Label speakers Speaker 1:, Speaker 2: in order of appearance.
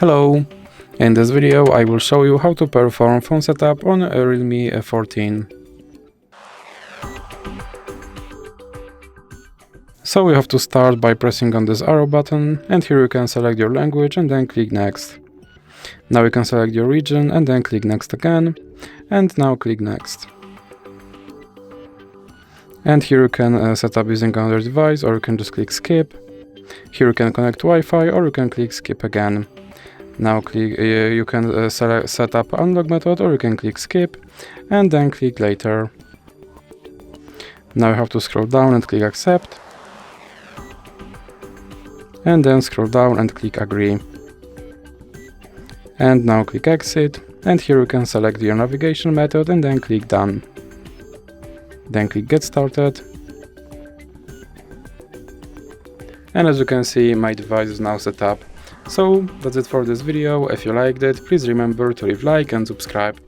Speaker 1: Hello! In this video I will show you how to perform phone setup on a REALME 14. So we have to start by pressing on this arrow button, and here you can select your language and then click next. Now you can select your region and then click next again, and now click next. And here you can set up using another device, or you can just click skip. Here you can connect Wi-Fi, or you can click skip again. Now you can set up unlock method, or you can click skip and then click later. Now you have to scroll down and click accept, and then scroll down and click agree. And now click exit, and here you can select your navigation method and then click done. Then click get started. And as you can see, my device is now set up. So that's it for this video. If you liked it, please remember to leave a like and subscribe.